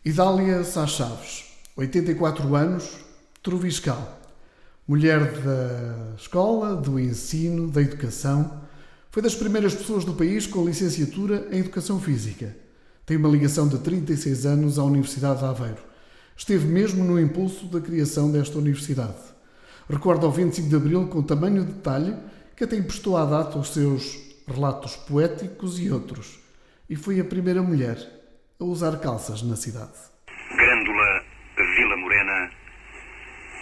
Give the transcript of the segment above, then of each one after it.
Idália Sá Chaves, 84 anos, troviscal. Mulher da escola, do ensino, da educação. Foi das primeiras pessoas do país com licenciatura em Educação Física. Tem uma ligação de 36 anos à Universidade de Aveiro. Esteve mesmo no impulso da criação desta universidade. Recorda o 25 de Abril com tamanho detalhe que até emprestou à data os seus relatos poéticos e outros. E foi a primeira mulher a usar calças na cidade. Grândola Vila Morena,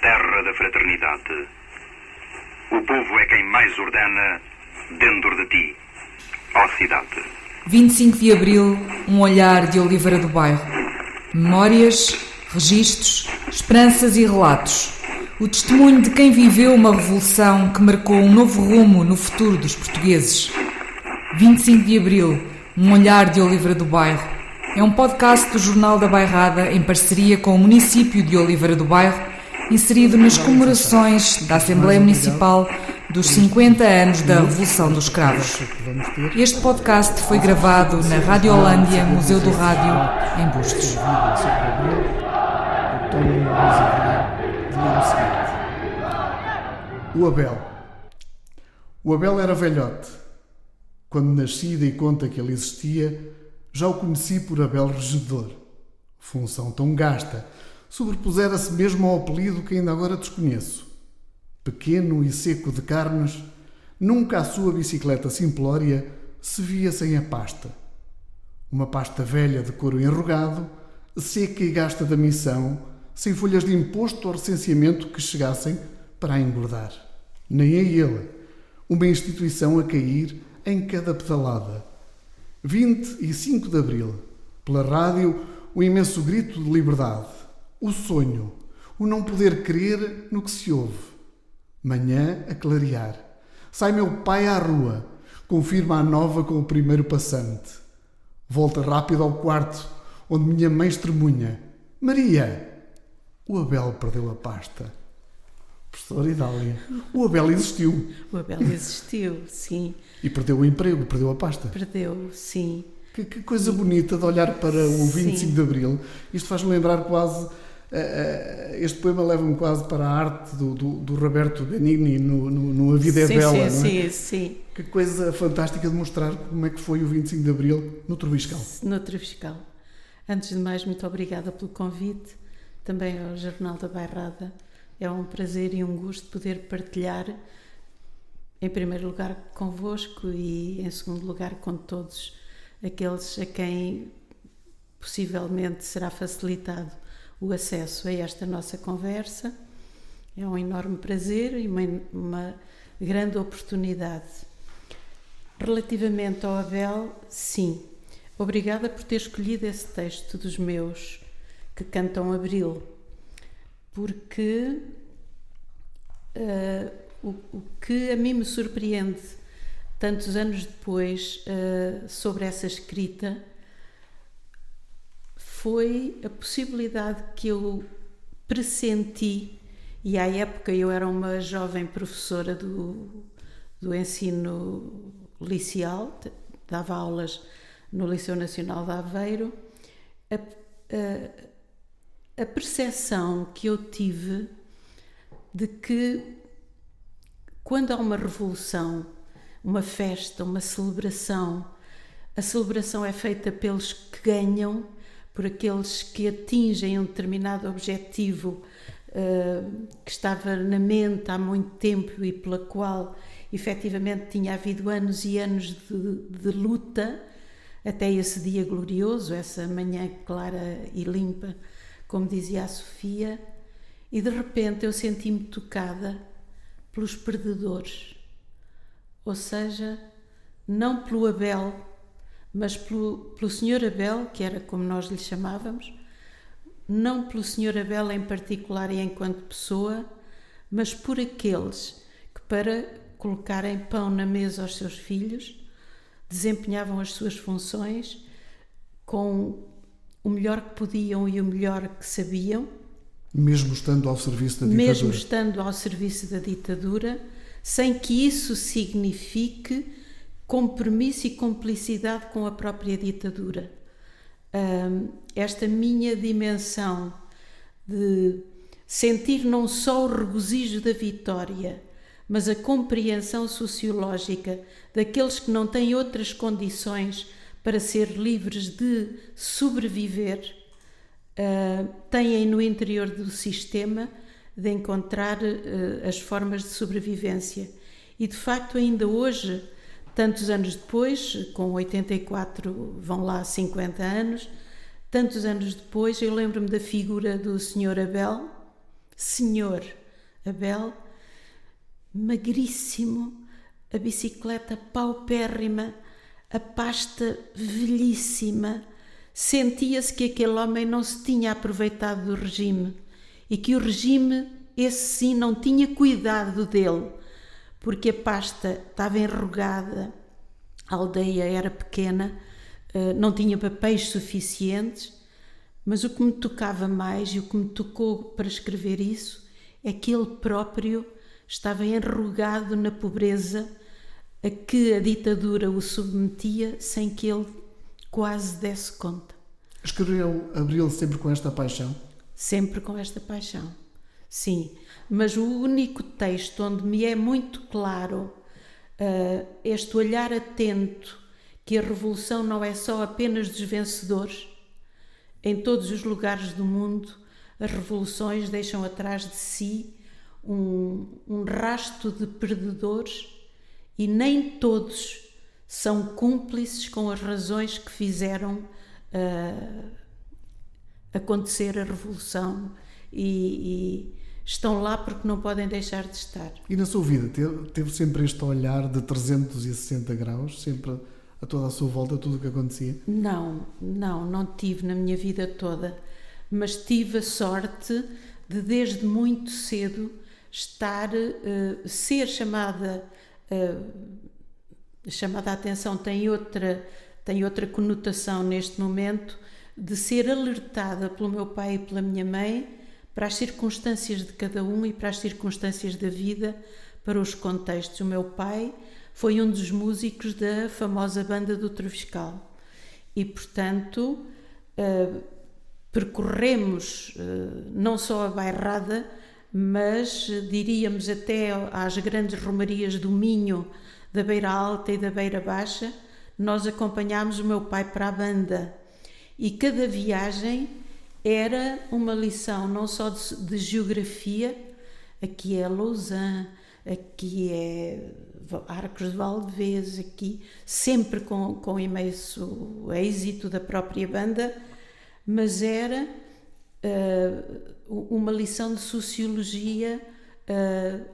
terra da fraternidade. O povo é quem mais ordena dentro de ti, ó cidade. 25 de Abril, um olhar de Oliveira do Bairro. Memórias, registros, esperanças e relatos. O testemunho de quem viveu uma revolução que marcou um novo rumo no futuro dos portugueses. 25 de Abril, um olhar de Oliveira do Bairro. É um podcast do Jornal da Bairrada em parceria com o município de Oliveira do Bairro, inserido nas comemorações da Assembleia Municipal dos 50 anos da Revolução dos Cravos. Este podcast foi gravado na Radiolândia, Museu do Rádio, em Bustos. O Abel. O Abel era velhote. Quando nasci e dei conta que ele existia, já o conheci por Abel Regedor. Função tão gasta, sobrepusera-se mesmo ao apelido que ainda agora desconheço. Pequeno e seco de carnes, nunca a sua bicicleta simplória se via sem a pasta. Uma pasta velha de couro enrugado, seca e gasta da missão, sem folhas de imposto ou recenseamento que chegassem para a engordar. Nem a ele, uma instituição a cair em cada pedalada. 25 de Abril, pela rádio, o imenso grito de liberdade, o sonho, o não poder crer no que se ouve. Manhã a clarear. Sai meu pai à rua, confirma a nova com o primeiro passante. Volta rápido ao quarto, onde minha mãe estremunha. Maria! O Abel perdeu a pasta. Professora Idália, o Abel existiu. O Abel existiu, sim. E perdeu o emprego, perdeu a pasta. Perdeu, sim. Que coisa bonita de olhar para o 25 sim. de Abril. Isto faz-me lembrar quase... este poema leva-me quase para a arte do Roberto Benigni no A Vida é Bela, não é? Sim. Que coisa fantástica de mostrar como é que foi o 25 de Abril no Troviscal. No Troviscal. Antes de mais, muito obrigada pelo convite, também ao Jornal da Bairrada. É um prazer e um gosto poder partilhar, em primeiro lugar, convosco e, em segundo lugar, com todos aqueles a quem possivelmente será facilitado o acesso a esta nossa conversa. É um enorme prazer e uma grande oportunidade. Relativamente ao Abel, sim. Obrigada por ter escolhido esse texto dos meus que cantam Abril, porque o que a mim me surpreende tantos anos depois sobre essa escrita foi a possibilidade que eu pressenti, e à época eu era uma jovem professora do ensino liceal, dava aulas no Liceu Nacional de Aveiro, a percepção que eu tive de que quando há uma revolução, uma festa, uma celebração, a celebração é feita pelos que ganham, por aqueles que atingem um determinado objetivo que estava na mente há muito tempo e pela qual efetivamente tinha havido anos e anos de luta até esse dia glorioso, essa manhã clara e limpa, como dizia a Sofia, e de repente eu senti-me tocada pelos perdedores, ou seja, não pelo Abel, mas pelo Sr. Abel, que era como nós lhe chamávamos, não pelo Sr. Abel em particular e enquanto pessoa, mas por aqueles que, para colocarem pão na mesa aos seus filhos, desempenhavam as suas funções com o melhor que podiam e o melhor que sabiam. Mesmo estando ao serviço da ditadura. Mesmo estando ao serviço da ditadura, sem que isso signifique compromisso e complicidade com a própria ditadura. esta minha dimensão de sentir não só o regozijo da vitória, mas a compreensão sociológica daqueles que não têm outras condições para ser livres de sobreviver, têm no interior do sistema de encontrar as formas de sobrevivência. E de facto ainda hoje, tantos anos depois, com 84 vão lá 50 anos, tantos anos depois eu lembro-me da figura do Sr. Abel, magríssimo, a bicicleta paupérrima, a pasta velhíssima. Sentia-se que aquele homem não se tinha aproveitado do regime e que o regime, esse sim, não tinha cuidado dele, porque a pasta estava enrugada, a aldeia era pequena, não tinha papéis suficientes, mas o que me tocava mais e o que me tocou para escrever isso é que ele próprio estava enrugado na pobreza a que a ditadura o submetia sem que ele quase desse conta. Escreveu Abril sempre com esta paixão? Sempre com esta paixão, sim. Mas o único texto onde me é muito claro este olhar atento que a revolução não é só apenas dos vencedores. Em todos os lugares do mundo, as revoluções deixam atrás de si um rasto de perdedores e nem todos são cúmplices com as razões que fizeram acontecer a revolução e estão lá porque não podem deixar de estar. E na sua vida, teve sempre este olhar de 360 graus, sempre a toda a sua volta, tudo o que acontecia? Não tive na minha vida toda, mas tive a sorte de desde muito cedo ser chamada a atenção, tem outra conotação neste momento, de ser alertada pelo meu pai e pela minha mãe para as circunstâncias de cada um e para as circunstâncias da vida, para os contextos. O meu pai foi um dos músicos da famosa banda do Troviscal e, portanto, percorremos não só a bairrada, mas diríamos até às grandes romarias do Minho, da Beira Alta e da Beira Baixa. Nós acompanhámos o meu pai para a banda e cada viagem era uma lição não só de geografia, aqui é Lausanne, aqui é Arcos de Valdevez, aqui sempre com imenso êxito da própria banda, mas era uma lição de sociologia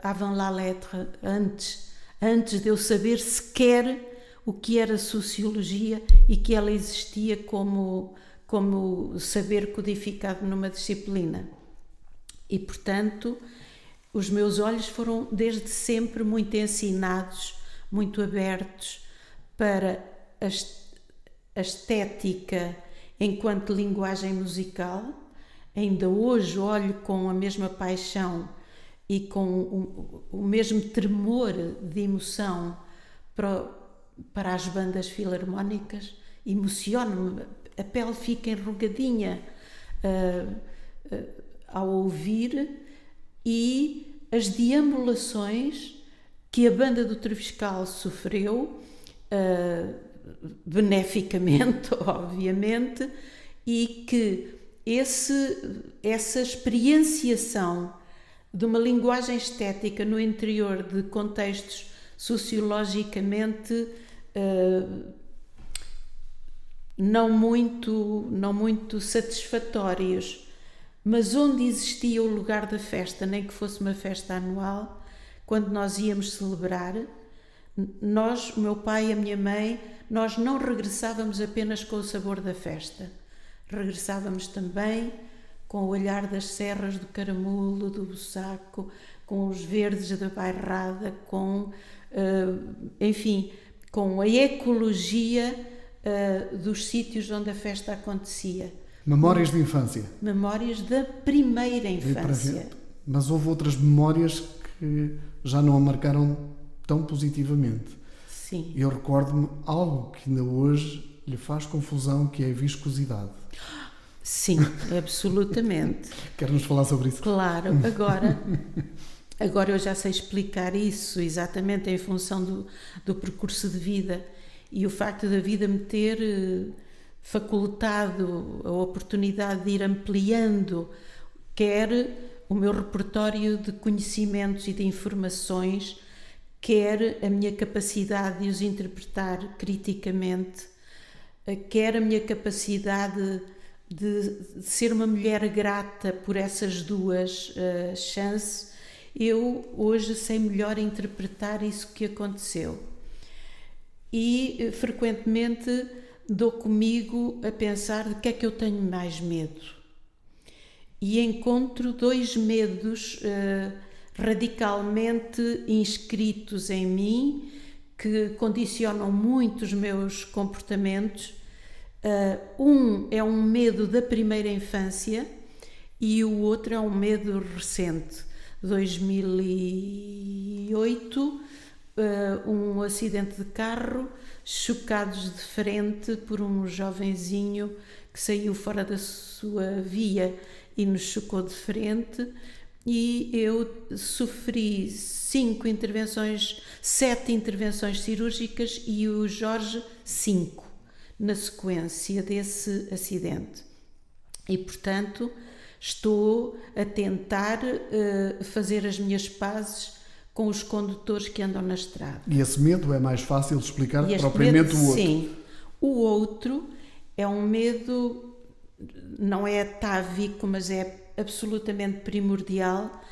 avant la lettre, antes de eu saber sequer o que era sociologia e que ela existia como saber codificado numa disciplina. E, portanto, os meus olhos foram desde sempre muito ensinados, muito abertos para a estética enquanto linguagem musical. Ainda hoje olho com a mesma paixão e com o mesmo tremor de emoção para as bandas filarmónicas. Emociono-me, a pele fica enrugadinha ao ouvir, e as deambulações que a banda do Troviscal sofreu, beneficamente, obviamente, e que essa experienciação de uma linguagem estética no interior de contextos sociologicamente não muito satisfatórios, mas onde existia o lugar da festa, nem que fosse uma festa anual, quando nós íamos celebrar, nós, o meu pai e a minha mãe, nós não regressávamos apenas com o sabor da festa, regressávamos também com o olhar das serras do Caramulo, do Bussaco, com os verdes da bairrada, enfim, com a ecologia dos sítios onde a festa acontecia. Memórias de infância? Memórias da primeira infância. Mas houve outras memórias que já não a marcaram tão positivamente. Sim. Eu recordo-me algo que ainda hoje lhe faz confusão, que é a viscosidade. Sim, absolutamente. Quer-nos falar sobre isso? Claro, agora eu já sei explicar isso exatamente em função do percurso de vida e o facto da vida me ter facultado a oportunidade de ir ampliando, quer o meu repertório de conhecimentos e de informações, quer a minha capacidade de os interpretar criticamente, quer a minha capacidade de ser uma mulher grata por essas duas chances. Eu hoje sei melhor interpretar isso que aconteceu e frequentemente dou comigo a pensar de que é que eu tenho mais medo e encontro dois medos radicalmente inscritos em mim que condicionam muito os meus comportamentos. Um é um medo da primeira infância e o outro é um medo recente. 2008, um acidente de carro, chocados de frente por um jovenzinho que saiu fora da sua via e nos chocou de frente, e eu sofri 7 intervenções cirúrgicas e o Jorge 5 na sequência desse acidente. E, portanto, estou a tentar fazer as minhas pazes com os condutores que andam na estrada. E esse medo é mais fácil de explicar propriamente o outro? Sim. O outro é um medo, não é atávico, mas é absolutamente primordial,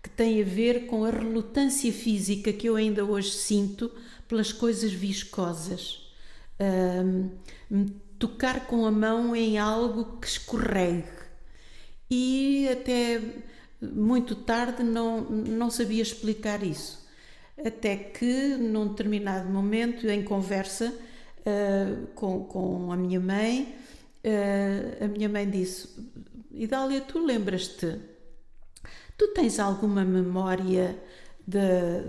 que tem a ver com a relutância física que eu ainda hoje sinto pelas coisas viscosas. Tocar com a mão em algo que escorregue. E até muito tarde não sabia explicar isso. Até que, num determinado momento, em conversa com a minha mãe disse: Idália, tu lembras-te? Tu tens alguma memória de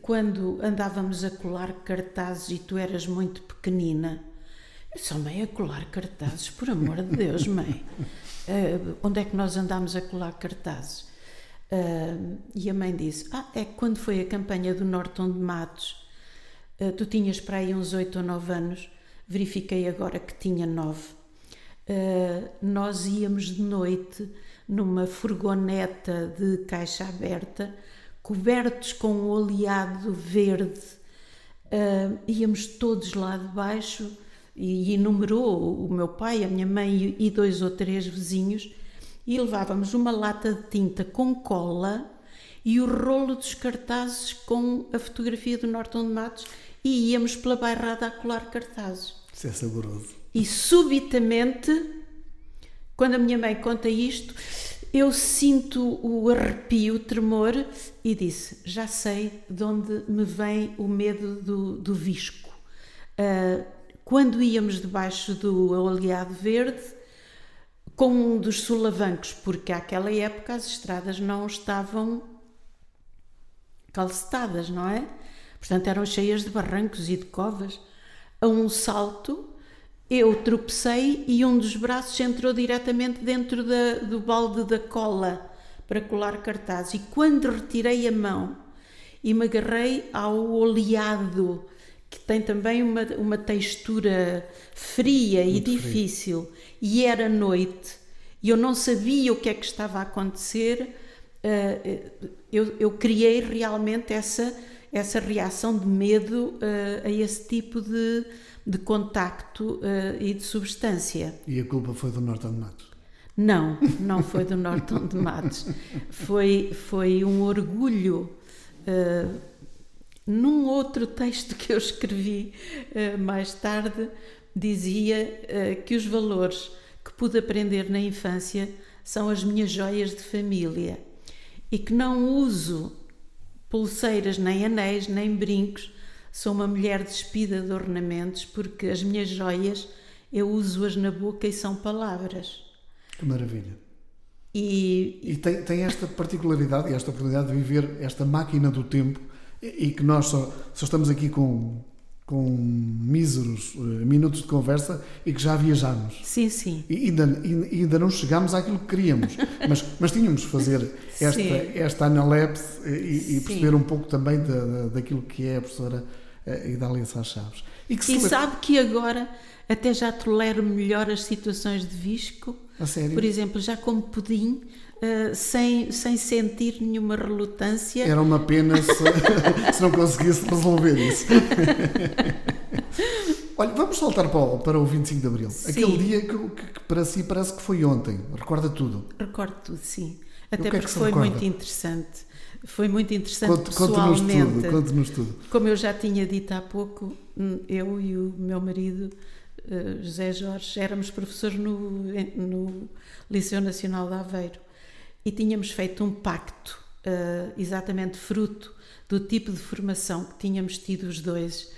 quando andávamos a colar cartazes e tu eras muito pequenina? Eu só mãe a colar cartazes, por amor de Deus, mãe. Onde é que nós andámos a colar cartazes? E a mãe disse: é quando foi a campanha do Norton de Matos. Tu tinhas para aí uns 8 ou 9 anos, verifiquei agora que tinha 9. Nós íamos de noite numa furgoneta de caixa aberta, cobertos com um oleado verde, íamos todos lá de baixo, e enumerou o meu pai, a minha mãe e 2 ou 3 vizinhos, e levávamos uma lata de tinta com cola e o rolo dos cartazes com a fotografia do Norton de Matos, e íamos pela bairrada a colar cartazes. Isso é saboroso. E subitamente, quando a minha mãe conta isto, eu sinto o arrepio, o tremor, e disse: já sei de onde me vem o medo do visco. Quando íamos debaixo do oleado verde, com um dos solavancos, porque àquela época as estradas não estavam calcetadas, não é? Portanto, eram cheias de barrancos e de covas. A um salto, eu tropecei e um dos braços entrou diretamente dentro do balde da cola para colar cartazes. E quando retirei a mão e me agarrei ao oleado, que tem também uma textura fria e difícil, e era noite, e eu não sabia o que é que estava a acontecer, eu criei realmente essa reação de medo a esse tipo de contacto e de substância. E a culpa foi do Norton de Matos? Não foi do Norton de Matos. Foi um orgulho. Num outro texto que eu escrevi mais tarde, dizia que os valores que pude aprender na infância são as minhas joias de família e que não uso pulseiras, nem anéis, nem brincos. Sou uma mulher despida de ornamentos, porque as minhas joias eu uso-as na boca e são palavras. Que maravilha! E tem esta particularidade e esta oportunidade de viver esta máquina do tempo, e que nós só estamos aqui com com míseros minutos de conversa e que já viajámos. Sim, sim. E ainda não chegámos àquilo que queríamos, mas tínhamos de fazer esta analepse e perceber um pouco também daquilo que é a professora Idália Sá Chaves. E sabe que agora até já tolero melhor as situações de visco. A sério? Por exemplo, já como pudim, sem sentir nenhuma relutância. Era uma pena se não conseguisse resolver isso. Olha, vamos saltar para o 25 de Abril. Sim. Aquele dia que para si parece que foi ontem. Recorda tudo? Recordo tudo, sim. Até que é porque que se foi recorda? muito interessante. Foi muito interessante Conte-nos pessoalmente. Conte-nos tudo. Como eu já tinha dito há pouco, eu e o meu marido, José Jorge, éramos professores no Liceu Nacional de Aveiro e tínhamos feito um pacto, exatamente fruto do tipo de formação que tínhamos tido os dois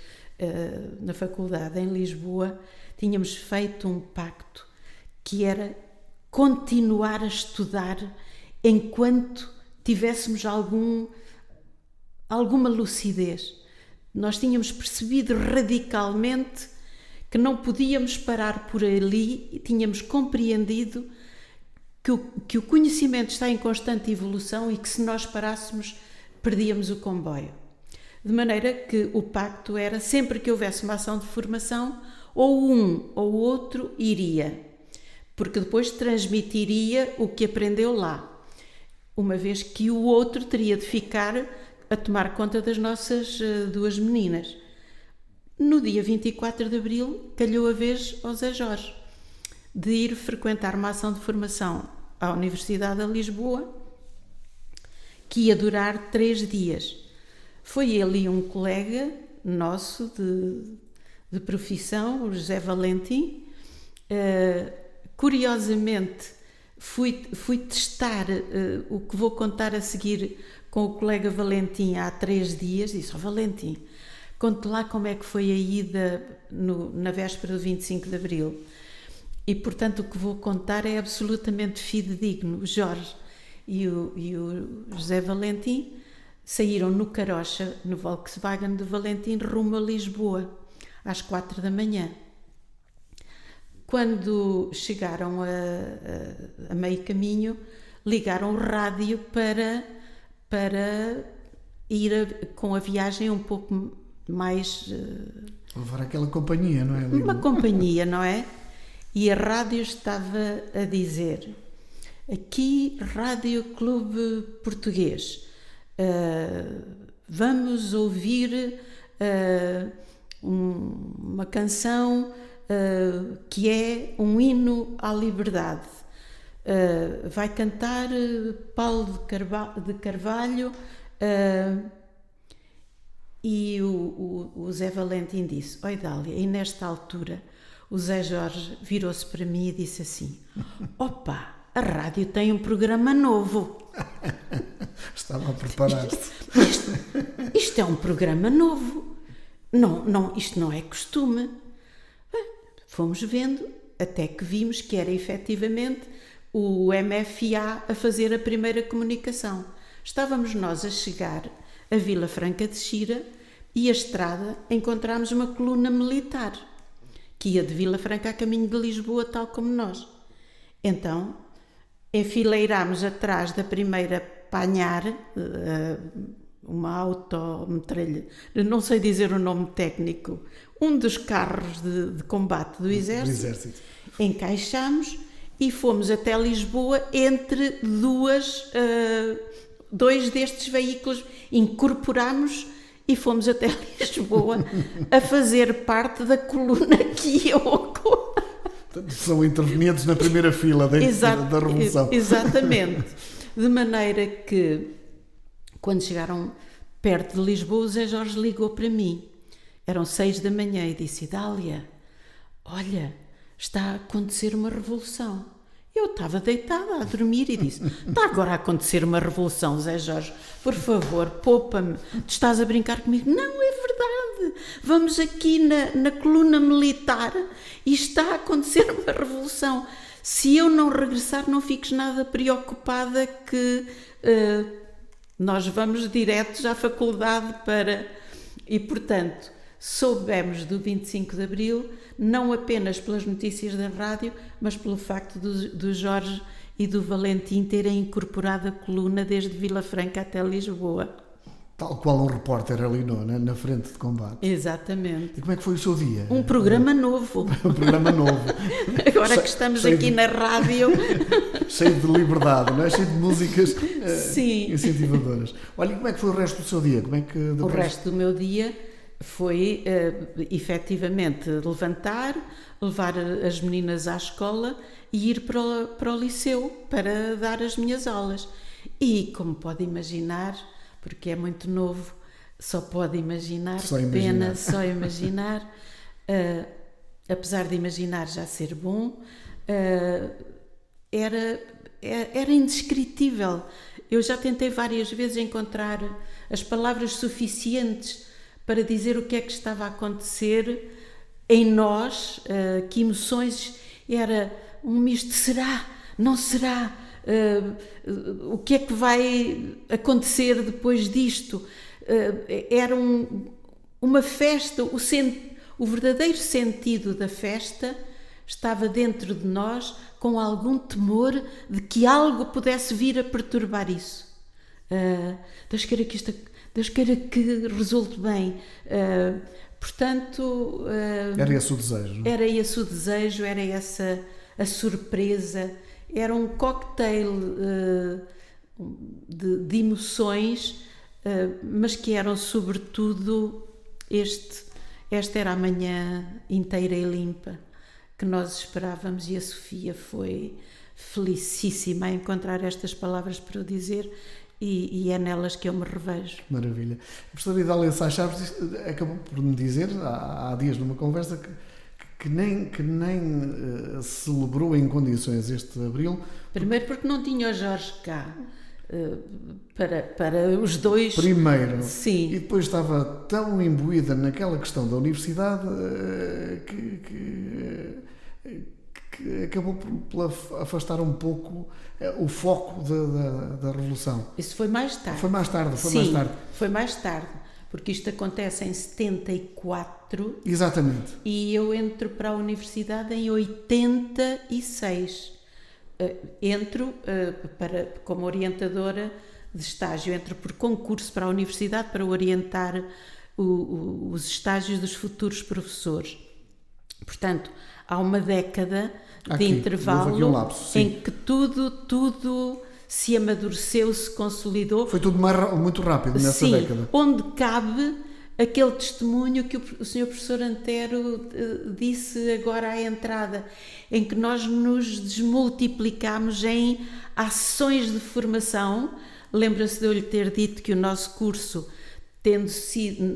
na faculdade em Lisboa. Tínhamos feito um pacto que era continuar a estudar enquanto tivéssemos alguma lucidez. Nós tínhamos percebido radicalmente que não podíamos parar por ali e tínhamos compreendido que o conhecimento está em constante evolução e que se nós parássemos perdíamos o comboio. De maneira que o pacto era, sempre que houvesse uma ação de formação, ou um ou o outro iria, porque depois transmitiria o que aprendeu lá, uma vez que o outro teria de ficar a tomar conta das nossas duas meninas. No dia 24 de Abril, calhou a vez ao Zé Jorge de ir frequentar uma ação de formação à Universidade de Lisboa, que ia durar 3 dias. Foi ele e um colega nosso de profissão, o José Valentim. Curiosamente, fui testar o que vou contar a seguir com o colega Valentim há 3 dias. Disse: Valentim, conte lá como é que foi a ida na véspera do 25 de Abril. E, portanto, o que vou contar é absolutamente fidedigno. O Jorge e o José Valentim saíram no Carocha, no Volkswagen de Valentim, rumo a Lisboa, às 4 da manhã. Quando chegaram a meio caminho, ligaram o rádio para ir com a viagem um pouco mais... Levar aquela companhia, não é? Uma companhia, não é? E a rádio estava a dizer: aqui, Rádio Clube Português, vamos ouvir uma canção que é um hino à liberdade. Vai cantar Paulo de Carvalho. E o Zé Valentim disse: oi Dália, e nesta altura o Zé Jorge virou-se para mim e disse assim: opa, a rádio tem um programa novo. Estava a preparar-se. Isto é um programa novo. Isto não é costume. Bem, fomos vendo até que vimos que era efetivamente o MFA a fazer a primeira comunicação. Estávamos nós a chegar a Vila Franca de Xira e a estrada encontramos uma coluna militar que ia de Vila Franca a caminho de Lisboa, tal como nós. Então, enfileirámos atrás da primeira Panhar, uma autometralha, não sei dizer o nome técnico, um dos carros de combate do Exército. Encaixámos e fomos até Lisboa entre dois destes veículos, incorporámos e fomos até Lisboa a fazer parte da coluna que ia ocorrer. São intervenientes na primeira fila da Revolução. Exatamente. De maneira que, quando chegaram perto de Lisboa, o Zé Jorge ligou para mim. Eram 6 da manhã e disse: Dália, olha, está a acontecer uma revolução. Eu estava deitada a dormir e disse: está agora a acontecer uma revolução, Zé Jorge, por favor, poupa-me, tu estás a brincar comigo? Não, é verdade, vamos aqui na coluna militar e está a acontecer uma revolução. Se eu não regressar, não fiques nada preocupada que nós vamos diretos à faculdade para... E, portanto, soubemos do 25 de Abril, não apenas pelas notícias da rádio, mas pelo facto do Jorge e do Valentim terem incorporado a coluna desde Vila Franca até Lisboa. Tal qual um repórter ali na frente de combate. Exatamente. E como é que foi o seu dia? Um programa novo. Um programa novo. Agora que estamos aqui na rádio. Cheio de liberdade, não é? Cheio de músicas Sim. incentivadoras. Olha, e como é que foi o resto do seu dia? Como é que depois... O resto do meu dia foi, efetivamente, levantar, levar as meninas à escola e ir para o liceu para dar as minhas aulas. E, como pode imaginar, porque é muito novo, só pode imaginar, Só que imaginar. pena, só imaginar. Apesar de imaginar já ser bom, era indescritível. Eu já tentei várias vezes encontrar as palavras suficientes para dizer o que é que estava a acontecer em nós, que emoções, era um misto de será, não será, o que é que vai acontecer depois disto. Era uma festa, o verdadeiro sentido da festa estava dentro de nós, com algum temor de que algo pudesse vir a perturbar isso. Deus queira que resulte bem. Portanto... Era esse o desejo, não é? Era esse o desejo, era essa a surpresa, era um cocktail de emoções, mas que eram sobretudo esta era a manhã inteira e limpa que nós esperávamos, e a Sofia foi felicíssima a encontrar estas palavras para o dizer, e é nelas que eu me revejo. Maravilha. A professora Idália Sá Chaves acabou por me dizer há dias numa conversa que nem celebrou em condições este Abril. Primeiro porque não tinha o Jorge cá para os dois. Primeiro. Sim. E depois estava tão imbuída naquela questão da universidade que acabou por afastar um pouco o foco da Revolução. Isso foi mais tarde. Foi mais tarde. Foi mais tarde, porque isto acontece em 74. Exatamente. E eu entro para a universidade em 86. Entro como orientadora de estágio, entro por concurso para a universidade para orientar os estágios dos futuros professores. Portanto, há uma década de intervalo houve aqui um lapso, em que tudo se amadureceu, se consolidou. Foi tudo muito rápido nessa década. Onde cabe aquele testemunho que o Sr. Professor Antero disse agora à entrada, em que nós nos desmultiplicamos em ações de formação. Lembra-se de eu lhe ter dito que o nosso curso,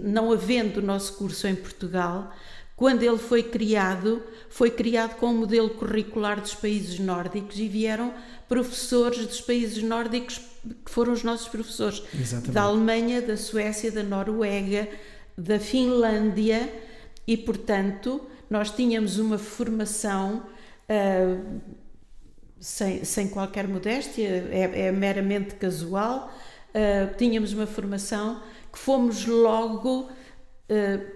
não havendo o nosso curso em Portugal, quando ele foi criado com um modelo curricular dos países nórdicos, e vieram professores dos países nórdicos que foram os nossos professores. Exatamente. Da Alemanha, da Suécia, da Noruega, da Finlândia, e portanto nós tínhamos uma formação sem qualquer modéstia, é meramente casual, tínhamos uma formação que fomos logo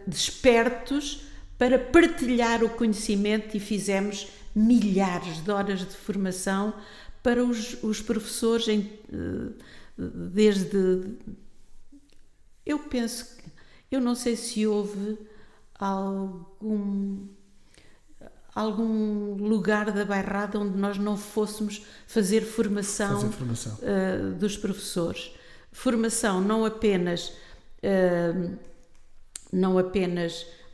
despertos para partilhar o conhecimento, e fizemos milhares de horas de formação para os professores, desde... Eu não sei se houve algum lugar da Bairrada onde nós não fôssemos fazer formação. Dos professores. Formação não apenas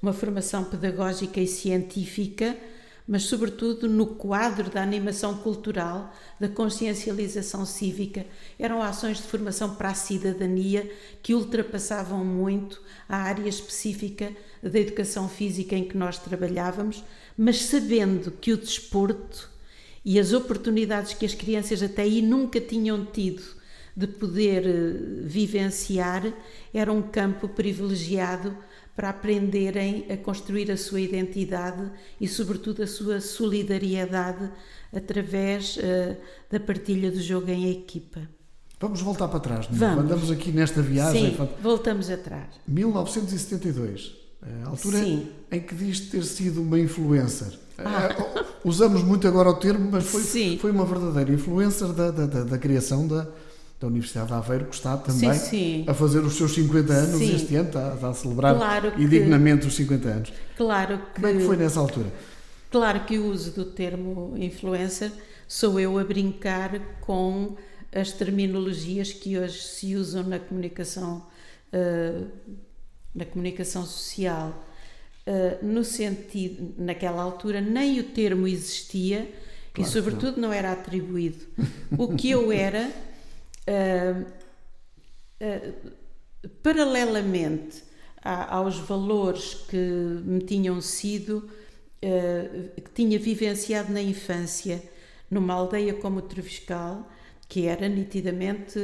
uma formação pedagógica e científica, mas sobretudo no quadro da animação cultural, da consciencialização cívica. Eram ações de formação para a cidadania que ultrapassavam muito a área específica da educação física em que nós trabalhávamos, mas sabendo que o desporto e as oportunidades que as crianças até aí nunca tinham tido de poder vivenciar, era um campo privilegiado para aprenderem a construir a sua identidade e, sobretudo, a sua solidariedade através da partilha do jogo em equipa. Vamos voltar para trás, não? Vamos. Andamos aqui nesta viagem. Sim, voltamos atrás. 1972. A altura Sim. em que diz ter sido uma influencer. Usamos muito agora o termo, mas foi uma verdadeira influencer da criação da Universidade de Aveiro, que está também Sim. a fazer os seus 50 anos Sim. este ano, está a celebrar Claro e dignamente os 50 anos. Claro que, Como é que foi nessa altura? Claro que o uso do termo influencer sou eu a brincar com as terminologias que hoje se usam na comunicação social. No sentido, naquela altura nem o termo existia, claro, e sobretudo não era atribuído. O que eu era, paralelamente aos valores que me tinham sido, que tinha vivenciado na infância, numa aldeia como o Treviscal, que era nitidamente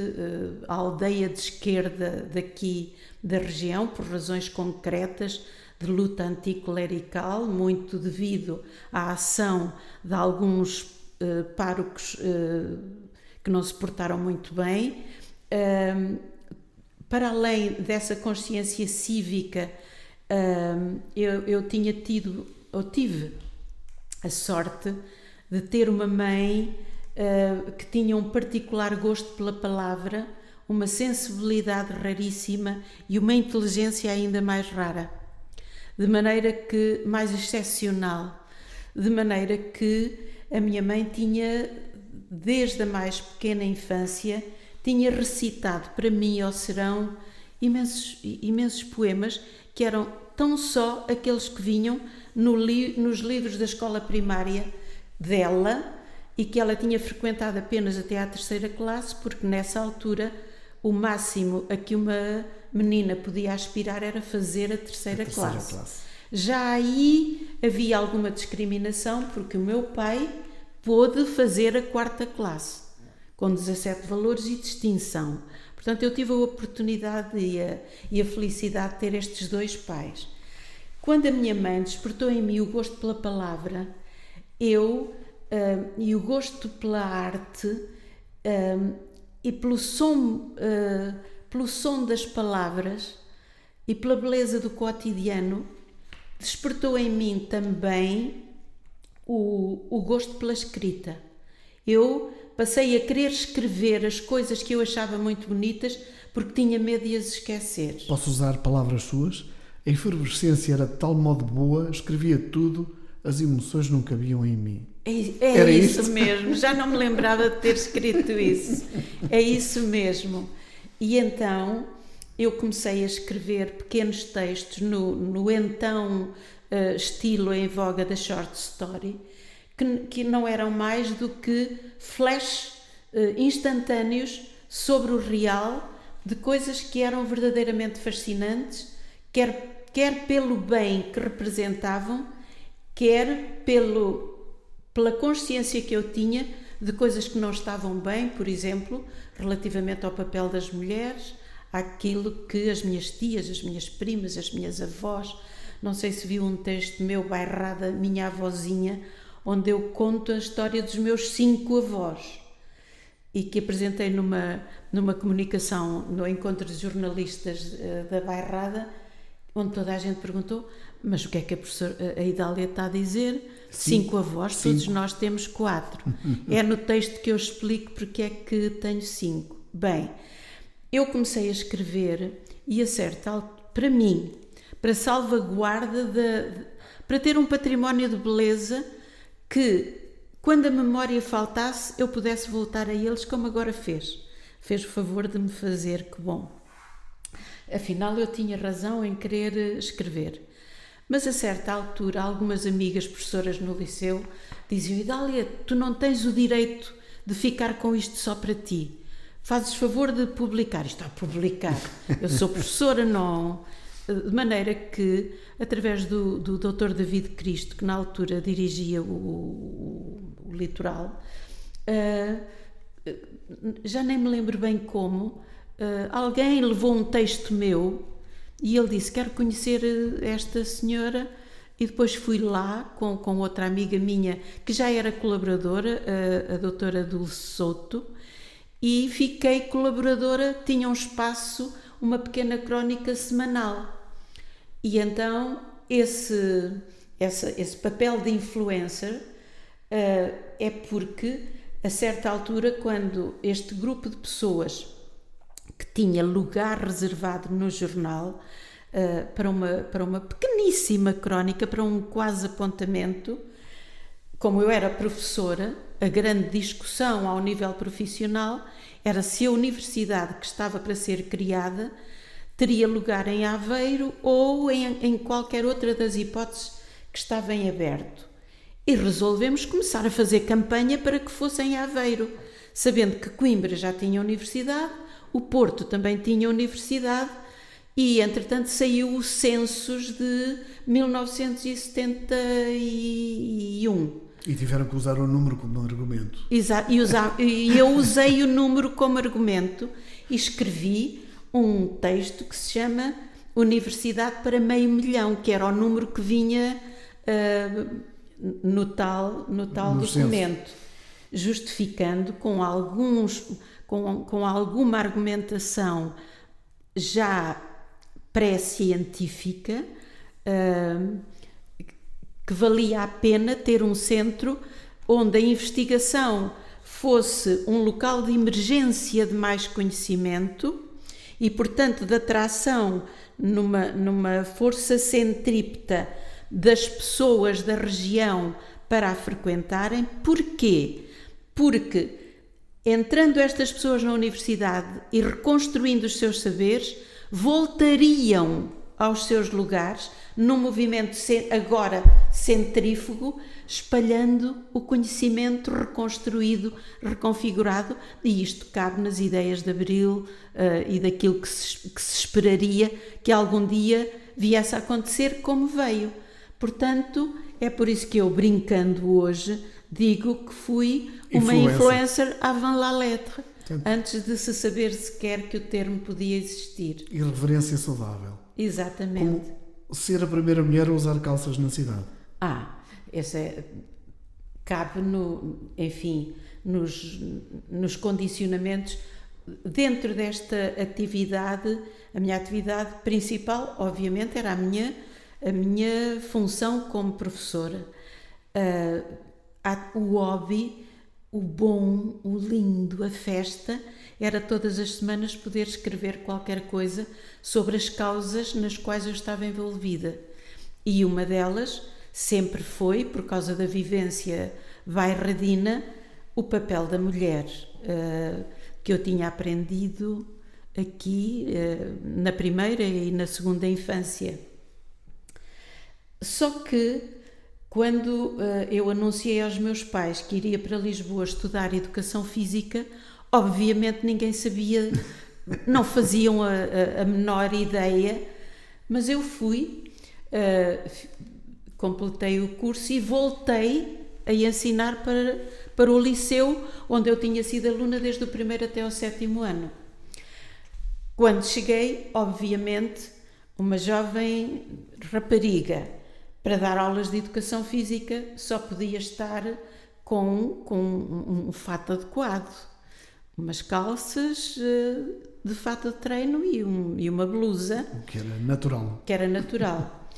a aldeia de esquerda daqui da região, por razões concretas de luta anticlerical, muito devido à ação de alguns párocos que não se portaram muito bem. Para além dessa consciência cívica, eu tive a sorte de ter uma mãe que tinha um particular gosto pela palavra, uma sensibilidade raríssima e uma inteligência ainda mais rara, de maneira que, mais excepcional, de maneira que a minha mãe tinha, desde a mais pequena infância, tinha recitado para mim ao serão imensos poemas que eram tão só aqueles que vinham nos livros da escola primária dela, e que ela tinha frequentado apenas até à 3ª classe, porque nessa altura o máximo a que uma menina podia aspirar era fazer a terceira classe. Já aí havia alguma discriminação, porque o meu pai pôde fazer a 4ª classe, com 17 valores e distinção. Portanto, eu tive a oportunidade e a felicidade de ter estes dois pais. Quando a minha mãe despertou em mim o gosto pela palavra, e o gosto pela arte, e pelo som das palavras e pela beleza do cotidiano, despertou em mim também o gosto pela escrita. Eu passei a querer escrever as coisas que eu achava muito bonitas porque tinha medo de as esquecer. Posso usar palavras suas? A efervescência era de tal modo boa, escrevia tudo, as emoções não cabiam em mim. Era isso mesmo, já não me lembrava de ter escrito isso. É isso mesmo. E então eu comecei a escrever pequenos textos no então estilo em voga da short story, que não eram mais do que flash instantâneos sobre o real, de coisas que eram verdadeiramente fascinantes, quer pelo bem que representavam, quer pela consciência que eu tinha de coisas que não estavam bem, por exemplo, relativamente ao papel das mulheres, àquilo que as minhas tias, as minhas primas, as minhas avós, não sei se viu um texto meu, Bairrada, minha avózinha, onde eu conto a história dos meus 5 avós, e que apresentei numa comunicação, no encontro de jornalistas da Bairrada, onde toda a gente perguntou: mas o que é que a Idália está a dizer? 5 avós, todos nós temos 4. É no texto que eu explico porque é que tenho 5. Bem, eu comecei a escrever e para mim, para salvaguarda, para ter um património de beleza que, quando a memória faltasse, eu pudesse voltar a eles como agora fez. Fez o favor de me fazer, que bom. Afinal, eu tinha razão em querer escrever. Mas a certa altura, algumas amigas professoras no liceu diziam: Idália, tu não tens o direito de ficar com isto só para ti. Fazes favor de publicar. Isto a publicar. Eu sou professora, não. De maneira que, através do Dr. David Cristo, que na altura dirigia o Litoral, já nem me lembro bem como, alguém levou um texto meu e ele disse: quero conhecer esta senhora, e depois fui lá com outra amiga minha que já era colaboradora, a doutora Dulce Souto, e fiquei colaboradora. Tinha um espaço, uma pequena crónica semanal, E então esse papel de influencer é porque, a certa altura, quando este grupo de pessoas que tinha lugar reservado no jornal para uma pequeníssima crónica, para um quase apontamento, como eu era professora, a grande discussão ao nível profissional era se a universidade que estava para ser criada teria lugar em Aveiro ou em qualquer outra das hipóteses que estava em aberto. E resolvemos começar a fazer campanha para que fosse em Aveiro, sabendo que Coimbra já tinha universidade, o Porto também tinha universidade e, entretanto, saiu o Census de 1971. E tiveram que usar o número como argumento. Exato, e eu usei o número como argumento e escrevi um texto que se chama Universidade para Meio Milhão, que era o número que vinha no tal documento, justificando com alguma argumentação já pré-científica que valia a pena ter um centro onde a investigação fosse um local de emergência de mais conhecimento e, portanto, de atração numa força centrípeta das pessoas da região para a frequentarem. Porquê? Porque, entrando estas pessoas na universidade e reconstruindo os seus saberes, voltariam aos seus lugares num movimento agora centrífugo, espalhando o conhecimento reconstruído, reconfigurado, e isto cabe nas ideias de Abril e daquilo que se esperaria que algum dia viesse a acontecer, como veio. Portanto, é por isso que eu, brincando hoje, digo que fui uma influencer avant la lettre, antes de se saber sequer que o termo podia existir. Irreverência saudável. Exatamente. Como ser a primeira mulher a usar calças na cidade. Cabe nos condicionamentos. Dentro desta atividade, a minha atividade principal, obviamente, era a minha função como professora. O hobby, o bom, o lindo, a festa, era todas as semanas poder escrever qualquer coisa sobre as causas nas quais eu estava envolvida. E uma delas sempre foi, por causa da vivência bairradina, o papel da mulher, que eu tinha aprendido aqui na primeira e na segunda infância. Só que, quando eu anunciei aos meus pais que iria para Lisboa estudar Educação Física, obviamente ninguém sabia, não faziam a menor ideia, mas eu fui, completei o curso e voltei a ensinar para o liceu, onde eu tinha sido aluna desde o primeiro até o 7º ano. Quando cheguei, obviamente, uma jovem rapariga, para dar aulas de Educação Física só podia estar com um fato adequado, umas calças de fato de treino e uma blusa. O que era natural.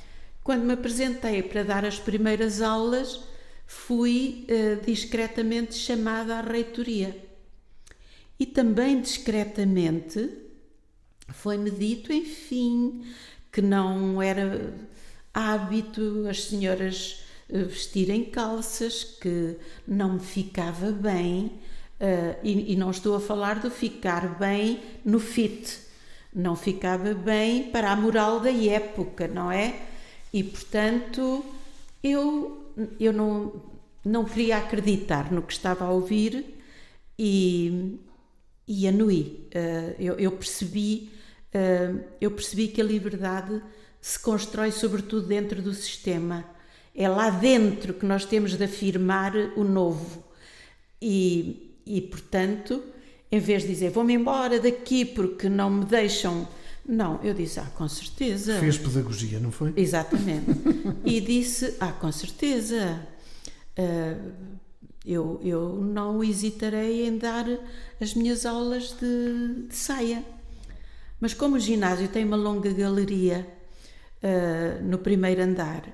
Quando me apresentei para dar as primeiras aulas, fui discretamente chamada à reitoria. E também discretamente foi-me dito, enfim, que não era hábito as senhoras vestirem calças, que não me ficava bem, e não estou a falar de ficar bem no fit, não ficava bem para a moral da época, não é? E, portanto, eu não queria acreditar no que estava a ouvir e anuí. Eu percebi que a liberdade se constrói sobretudo dentro do sistema. É lá dentro que nós temos de afirmar o novo. E portanto, em vez de dizer vou-me embora daqui porque não me deixam... Não, eu disse, com certeza. Fez pedagogia, não foi? Exatamente. E disse, com certeza. Eu não hesitarei em dar as minhas aulas de saia. Mas como o ginásio tem uma longa galeria, no primeiro andar.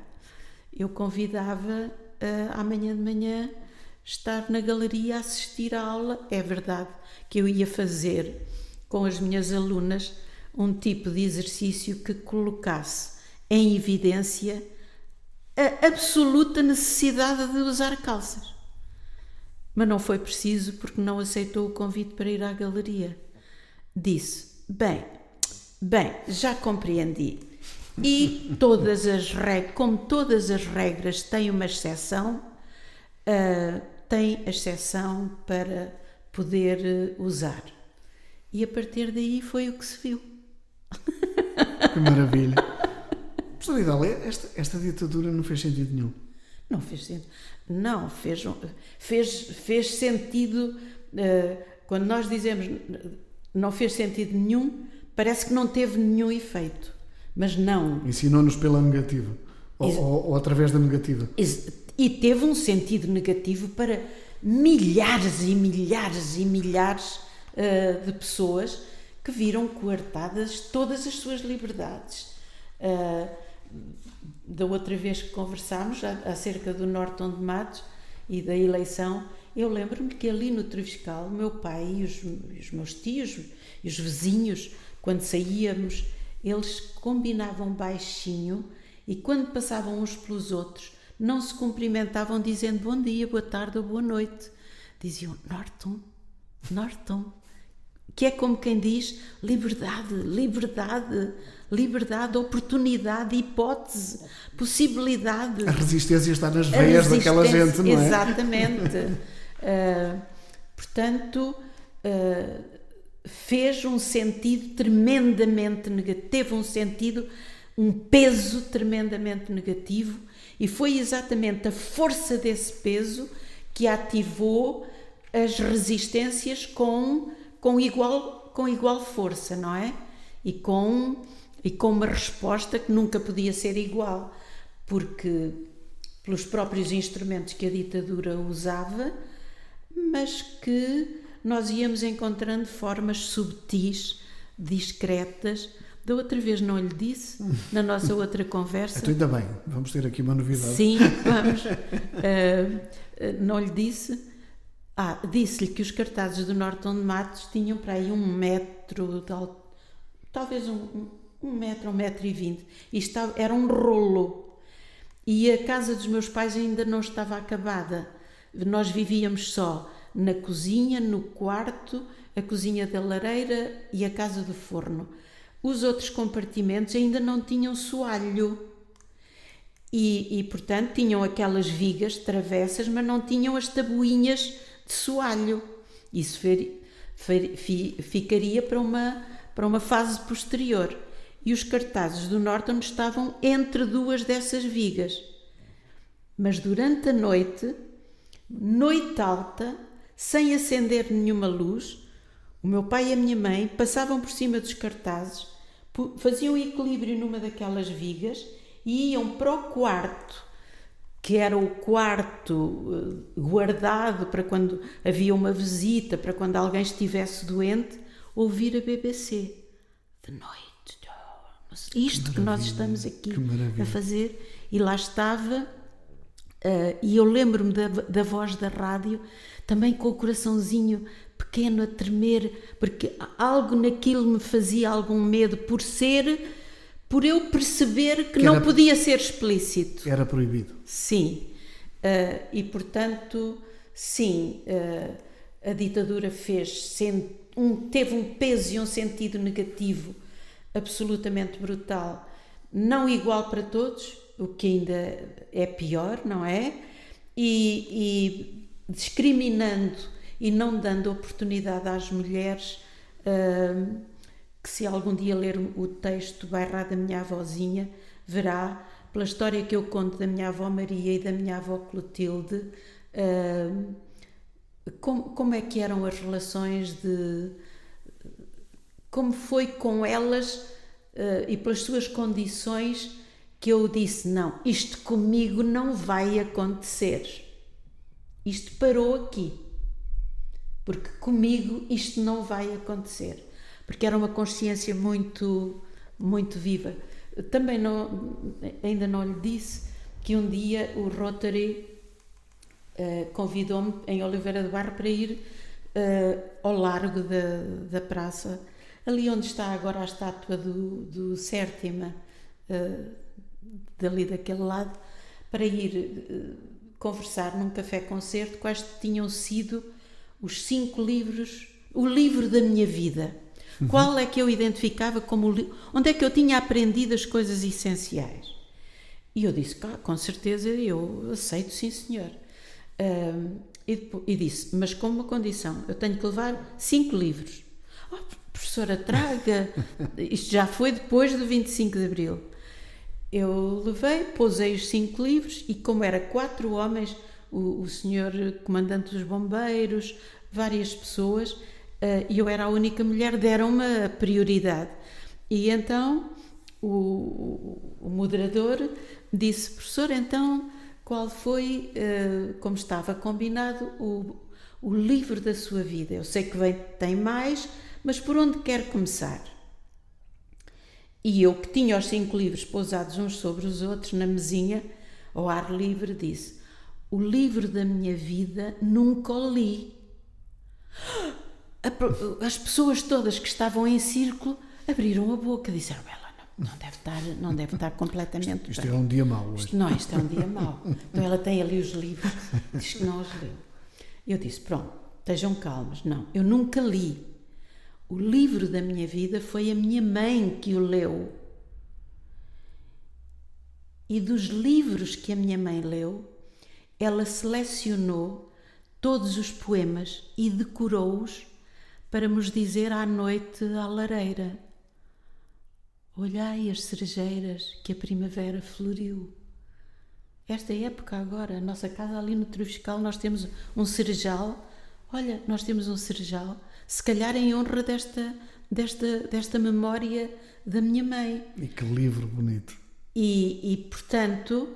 Eu convidava amanhã de manhã estar na galeria a assistir à aula. É verdade que eu ia fazer com as minhas alunas um tipo de exercício que colocasse em evidência a absoluta necessidade de usar calças. Mas não foi preciso, porque não aceitou o convite para ir à galeria. Disse, bem, já compreendi. E como todas as regras têm uma exceção, tem a exceção para poder usar. E a partir daí foi o que se viu. Que maravilha. Professor Idália, esta ditadura não fez sentido nenhum. Não fez sentido. Não, fez sentido. Quando nós dizemos não fez sentido nenhum, parece que não teve nenhum efeito. Mas não. Ensinou-nos pela negativa. Ou através da negativa. E teve um sentido negativo para milhares e milhares e milhares de pessoas que viram coartadas todas as suas liberdades. Da outra vez que conversámos acerca do Norton de Matos e da eleição, eu lembro-me que ali no Treviscal, o meu pai e os meus tios e os vizinhos, quando saíamos, eles combinavam baixinho e quando passavam uns pelos outros, não se cumprimentavam dizendo bom dia, boa tarde ou boa noite. Diziam Norton, que é como quem diz liberdade, oportunidade, hipótese, possibilidade. A resistência está nas veias daquela gente, não é? Exatamente. Portanto, fez um sentido tremendamente negativo, teve um peso tremendamente negativo, e foi exatamente a força desse peso que ativou as resistências com igual força, não é? E com uma resposta que nunca podia ser igual, porque pelos próprios instrumentos que a ditadura usava, mas que nós íamos encontrando formas subtis, discretas. Da outra vez não lhe disse, na nossa outra conversa. Então ainda bem, vamos ter aqui uma novidade. Sim, vamos. Não lhe disse. Disse-lhe que os cartazes do Norton de Matos tinham para aí 1 metro de altura, talvez 1 metro, 1,20 m. Era um rolo. E a casa dos meus pais ainda não estava acabada. Nós vivíamos só na cozinha, no quarto, a cozinha da lareira e a casa do forno. Os outros compartimentos ainda não tinham soalho. E portanto, tinham aquelas vigas travessas, mas não tinham as tabuinhas de soalho. Isso ficaria para uma fase posterior. E os cartazes do Norton estavam entre 2 dessas vigas. Mas durante a noite alta, sem acender nenhuma luz, o meu pai e a minha mãe passavam por cima dos cartazes, faziam equilíbrio numa daquelas vigas e iam para o quarto, que era o quarto guardado para quando havia uma visita, para quando alguém estivesse doente, ouvir a BBC. De noite. Isto que nós estamos aqui a fazer. E lá estava, e eu lembro-me da voz da rádio, também com o coraçãozinho pequeno a tremer, porque algo naquilo me fazia algum medo, por eu perceber que não podia ser explícito. Era proibido. Sim. E portanto, sim, a ditadura teve um peso e um sentido negativo absolutamente brutal, não igual para todos, o que ainda é pior, não é? E discriminando e não dando oportunidade às mulheres, que se algum dia ler o texto Bairrada da minha avózinha, verá, pela história que eu conto da minha avó Maria e da minha avó Clotilde, como é que eram as relações como foi com elas, e pelas suas condições, que eu disse, não, isto comigo não vai acontecer. Isto parou aqui. Porque comigo isto não vai acontecer. Porque era uma consciência muito, muito viva. Também ainda não lhe disse que um dia o Rotary convidou-me em Oliveira do Bairro para ir ao largo da praça, ali onde está agora a estátua do Sértima, dali daquele lado, para ir conversar num café-concerto quais tinham sido os 5 livros, o livro da minha vida. Qual é que eu identificava como onde é que eu tinha aprendido as coisas essenciais? E eu disse, com certeza eu aceito, sim senhor. E disse, mas com uma condição, eu tenho que levar 5 livros. Professora, traga. Isto já foi depois do 25 de Abril. Eu levei, pousei os 5 livros e como era 4 homens, o senhor comandante dos bombeiros, várias pessoas, e eu era a única mulher, deram-me a prioridade. E então o moderador disse, professor, então qual foi, como estava combinado, o livro da sua vida? Eu sei que tem mais, mas por onde quer começar? E eu, que tinha os 5 livros pousados uns sobre os outros na mesinha, ao ar livre, disse, o livro da minha vida nunca o li. As pessoas todas que estavam em círculo abriram a boca e disseram, ela não deve estar completamente Isto bem. é um dia mau hoje. Isto é um dia mau. Então ela tem ali os livros, diz que não os leu. Eu disse, pronto, estejam calmas. Não, eu nunca li. O livro da minha vida foi a minha mãe que o leu. E dos livros que a minha mãe leu, ela selecionou todos os poemas e decorou-os para nos dizer à noite à lareira. Olhai as cerejeiras que a primavera floriu. Esta época agora, a nossa casa ali no Trio Fiscal, nós temos um cerejal. Olha, nós temos um cerejal, se calhar em honra desta memória da minha mãe. E que livro bonito. E portanto,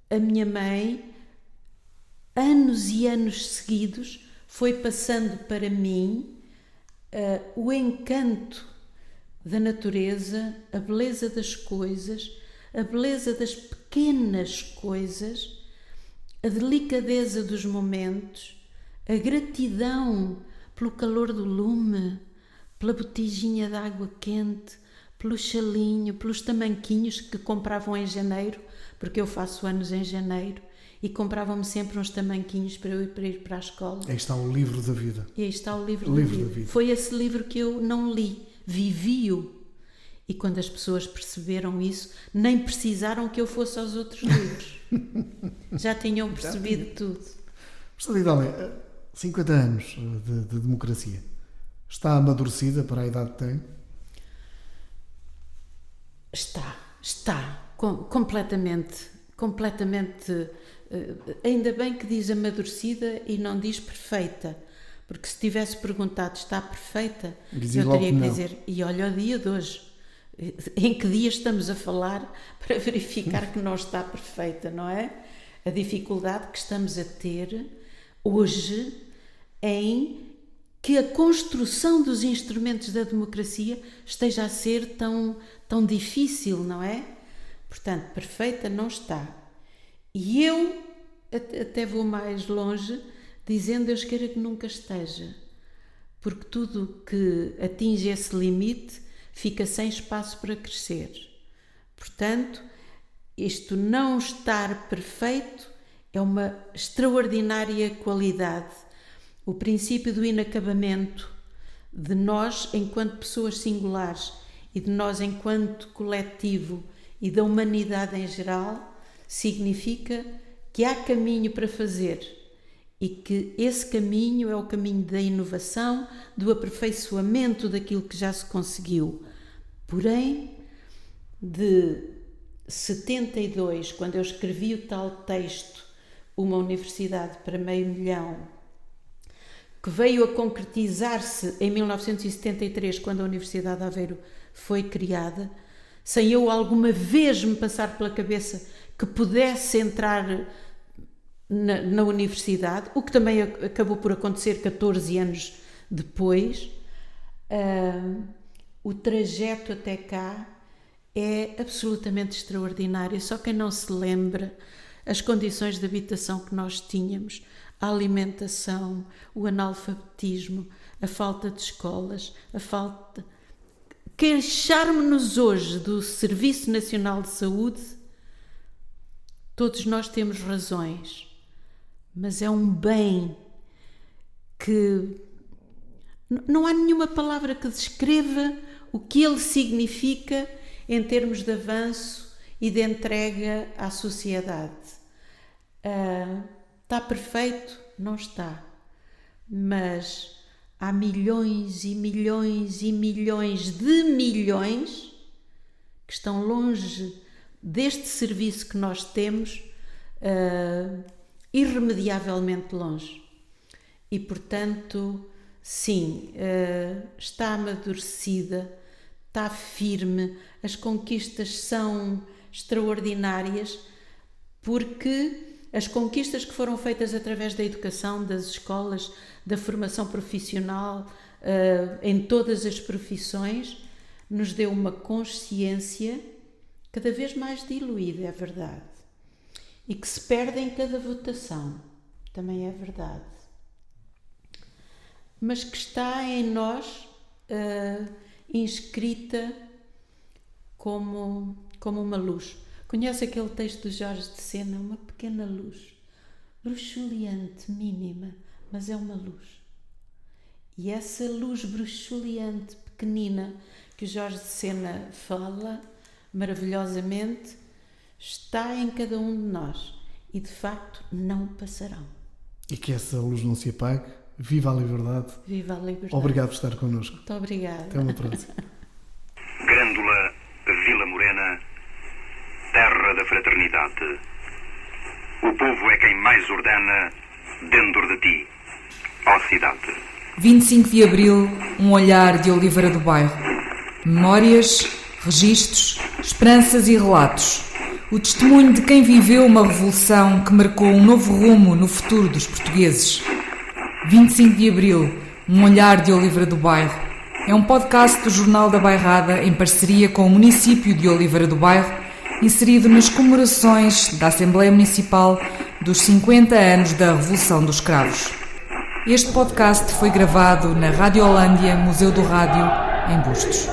a minha mãe, anos e anos seguidos, foi passando para mim o encanto da natureza, a beleza das coisas, a beleza das pequenas coisas, a delicadeza dos momentos, a gratidão pelo calor do lume, pela botijinha de água quente, pelo chalinho, pelos tamanquinhos que compravam em janeiro, porque eu faço anos em janeiro, e compravam-me sempre uns tamanquinhos para eu ir para a escola. Aí está o livro da vida. E aí está o livro da vida. Foi esse livro que eu não li, vivi-o. E quando as pessoas perceberam isso, nem precisaram que eu fosse aos outros livros. Já tinham percebido tudo. Professora Idália, 50 anos de democracia. Está amadurecida para a idade que tem? Está. Completamente. Ainda bem que diz amadurecida e não diz perfeita. Porque se tivesse perguntado está perfeita, eu teria que dizer, e olha o dia de hoje. Em que dia estamos a falar para verificar que não está perfeita, não é? A dificuldade que estamos a ter hoje em que a construção dos instrumentos da democracia esteja a ser tão difícil, não é? Portanto, perfeita não está. E eu até vou mais longe dizendo eu quero que nunca esteja, porque tudo que atinge esse limite fica sem espaço para crescer. Portanto, isto não estar perfeito é uma extraordinária qualidade. O princípio do inacabamento de nós enquanto pessoas singulares e de nós enquanto coletivo e da humanidade em geral significa que há caminho para fazer e que esse caminho é o caminho da inovação, do aperfeiçoamento daquilo que já se conseguiu. Porém, de 72, quando eu escrevi o tal texto, Uma Universidade para Meio Milhão, que veio a concretizar-se em 1973, quando a Universidade de Aveiro foi criada, sem eu alguma vez me passar pela cabeça que pudesse entrar na universidade, o que também acabou por acontecer 14 anos depois. O trajeto até cá é absolutamente extraordinário. Só quem não se lembra as condições de habitação que nós tínhamos, a alimentação, o analfabetismo, a falta de escolas, a falta... Queixar-nos hoje do Serviço Nacional de Saúde, todos nós temos razões, mas é um bem que não há nenhuma palavra que descreva o que ele significa em termos de avanço e de entrega à sociedade. Está perfeito? Não está. Mas há milhões e milhões e milhões de milhões que estão longe deste serviço que nós temos, irremediavelmente longe. E, portanto, sim, está amadurecida, está firme, as conquistas são extraordinárias, porque as conquistas que foram feitas através da educação, das escolas, da formação profissional, em todas as profissões, nos deu uma consciência cada vez mais diluída, é verdade, e que se perde em cada votação, também é verdade, mas que está em nós inscrita como uma luz. Conhece aquele texto de Jorge de Sena, uma pequena luz, bruxuleante, mínima, mas é uma luz. E essa luz bruxuleante, pequenina, que o Jorge de Sena fala maravilhosamente, está em cada um de nós e, de facto, não passarão. E que essa luz não se apague. Viva a liberdade. Viva a liberdade. Obrigado por estar connosco. Muito obrigada. Até uma próxima. Grândola Vila Morena, terra da fraternidade. O povo é quem mais ordena dentro de ti, ó cidade. 25 de Abril, um olhar de Oliveira do Bairro. Memórias, registros, esperanças e relatos. O testemunho de quem viveu uma revolução que marcou um novo rumo no futuro dos portugueses. 25 de Abril, um olhar de Oliveira do Bairro. É um podcast do Jornal da Bairrada em parceria com o município de Oliveira do Bairro, inserido nas comemorações da Assembleia Municipal dos 50 anos da Revolução dos Cravos. Este podcast foi gravado na Rádio Holândia, Museu do Rádio, em Bustos.